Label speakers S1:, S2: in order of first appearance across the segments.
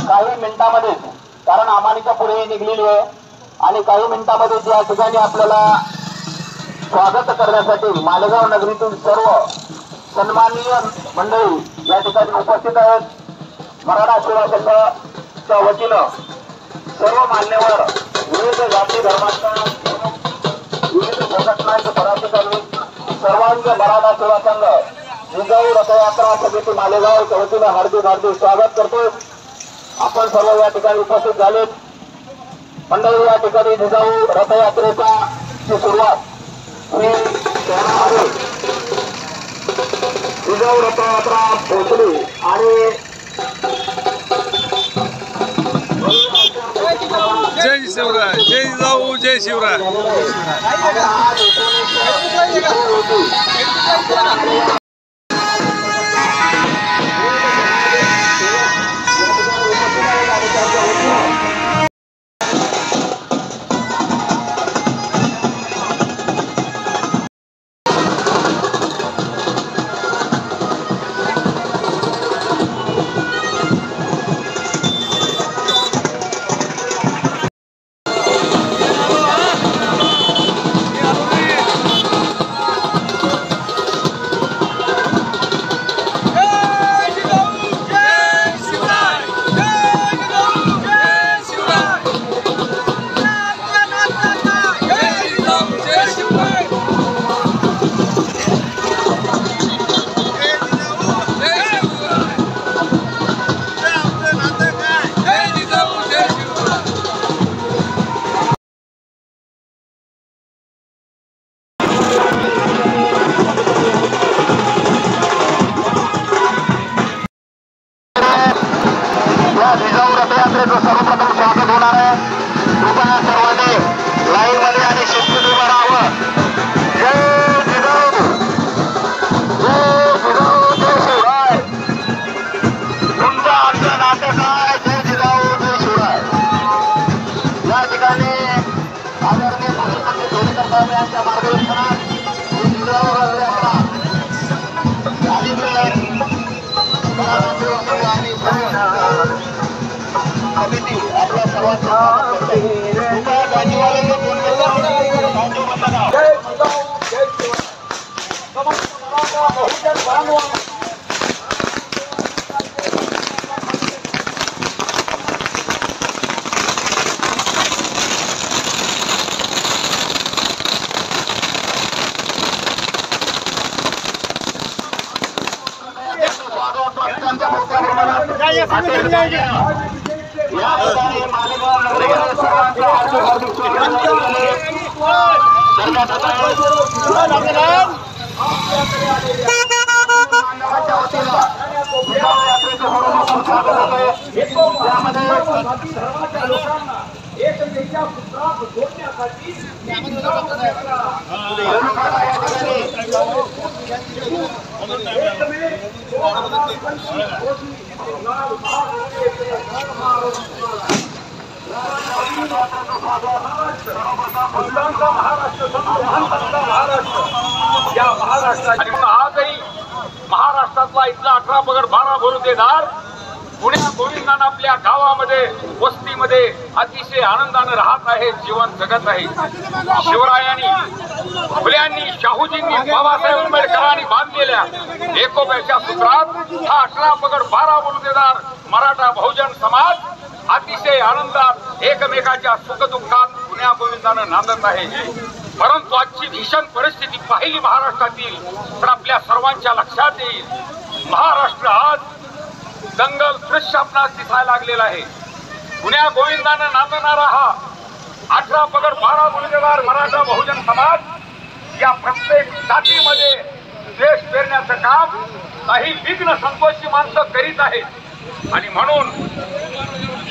S1: काही मिनिटांमध्ये, कारण आमानिका पुढे निघलेली आहे आणि काही मिनिटांमध्ये या ठिकाणी आपल्याला स्वागत करण्यासाठी मालेगाव नगरीतील सर्व सन्माननीय मंडळी या ठिकाणी उपस्थित आहेत. मराठा सेवा संघाच्या वतीनं सर्व मान्यवर, विविध जाती धर्मांच्या, विविध संघटनांचे पदाधिकारी, सर्वांचे मराठा सेवा संघ जिजाऊ रथयात्रा समिती मालेगावच्या वतीनं हार्दिक हार्दिक स्वागत करतो. आपण सर्व या ठिकाणी उपस्थित झालेत. मंडळी, या ठिकाणी जिजाऊ रथयात्रेचा सुरुवात ही शहरामध्ये जिजाऊ रथयात्रा पोहोचली आणि
S2: जय शिवराय, जय जिजाऊ, जय शिवराय. जिजाऊ रथयात्रेचं सर्वप्रथम स्वागत होणार आहे. कृपया सर्वांनी लाईन मध्ये आणि शिस्तीत उभं राहावं. जय जिजाऊ, जय जिजाऊ, जय शिवराय. तुमचं आमचं नातं काय? जय जिजाऊ, जय शिवराय. या ठिकाणी आदरणीय पशुपती धोडेकर साहेब यांच्या मार्गदर्शनात जिजाऊ रथयात्रा समिती आपल्या सर्वांचा
S3: एकमेकांच्या पुत्रात जोडण्यासाठी
S4: आजही महाराष्ट्रातला इथला 18 पगड 12 भरुतेदार पुण्या गोविंदानं आपल्या गावामध्ये वस्तीमध्ये अतिशय आनंदानं राहत आहे, जीवन जगत आहे. शिवरायांनी, फुल्यांनी, शाहूजींनी, बाबासाहेब आंबेडकरांनी बांधलेल्या एकोप्याच्या सूत्रात हा 18 पगड 12 भरुतेदार मराठा बहुजन समाज अतिशय आनंदात एकमेकाच्या सुखदुःखात पुण्या गोविंदानं नांदत आहे. परंतु आजची भीषण परिस्थिती पाहिली महाराष्ट्रातील तर आपल्या सर्वांच्या लक्षात येईल. महाराष्ट्र आज दंगल दृश्य आपणास दिसायला लागलेला आहे. पुण्या गोविंदानं नांदणारा हा 18 पगड 12 भरुतेदार मराठा बहुजन समाज या प्रत्येक जातीमध्ये द्वेष पेरण्याचं काम काही विघ्न संतोषी माणसं करीत आहेत. आणि म्हणून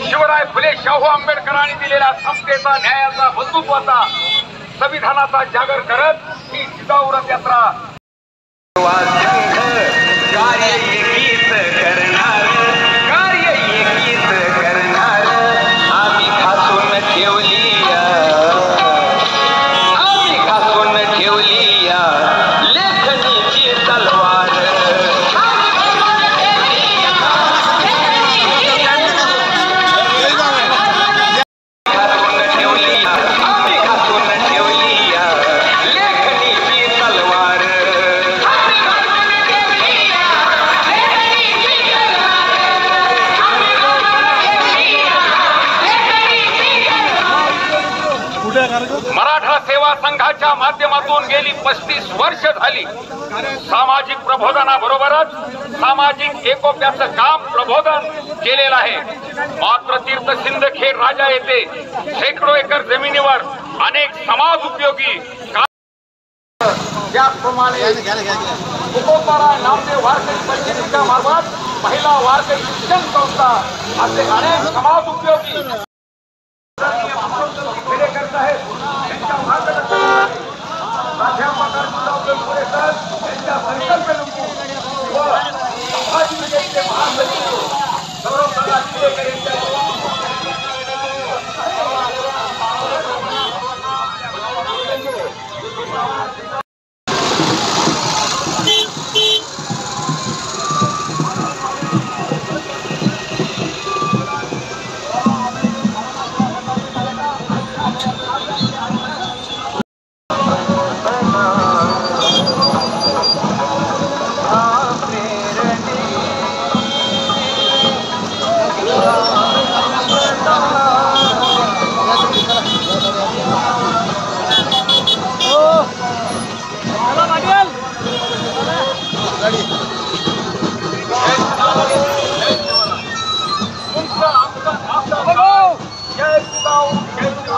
S4: शिवराय फुले शाहू आंबेडकरांनी दिलेल्या समतेचा, न्यायाचा, बंधुत्वाचा, संविधानाचा जागर करत ही जिजाऊ रथ यात्रा संघाच्या माध्यमातून गेली 35 वर्ष झाली सामाजिक प्रबोधनाबरोबरच सामाजिक एकोप्याचं काम प्रबोधन केलेलं आहे. मात्र तीर्थ सिंदखेड राजा येथे शेकडो एकर जमिनीवर अनेक समाज उपयोगी त्याचप्रमाणे तुकोबाराय नामदेव वारकरी परिषदेच्या मार्फत महिला वारकरी शिक्षण संस्था असे अनेक समाज उपयोगी करत आहेत. त्यांच्या मार्गदर्शनात प्राध्यापक पुरेकर यांच्या संकल्पनेतून व संभाजीनगरचे महासचिव गौरवदादा चिरेकर यांच्या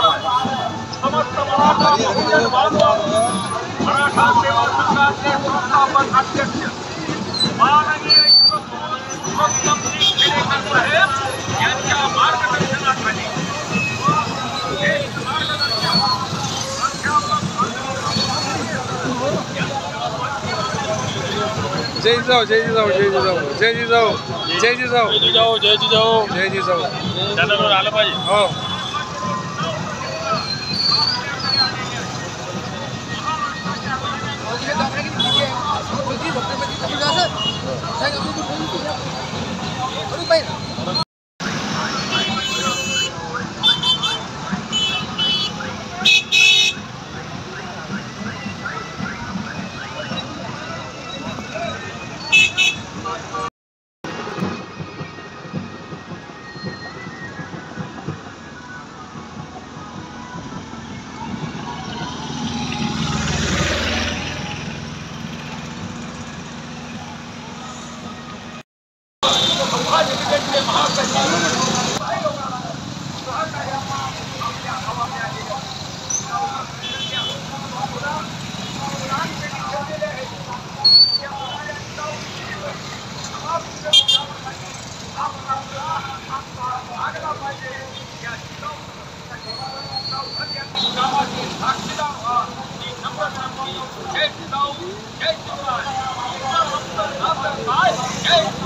S4: समस्त मराठा बहुजन मराठा सेवा संघाचे संस्थापक अध्यक्ष माननीय खेडेकर साहेब यांच्या मार्गदर्शनाखाली
S5: जय जिजाऊ जय जिजाऊ जय जिजाऊ जय जिजाऊ जय जिजाऊ जय जिजाऊ जय जिजाऊ जय जिजाऊ त्याला आलं पाहिजे. हो
S4: जय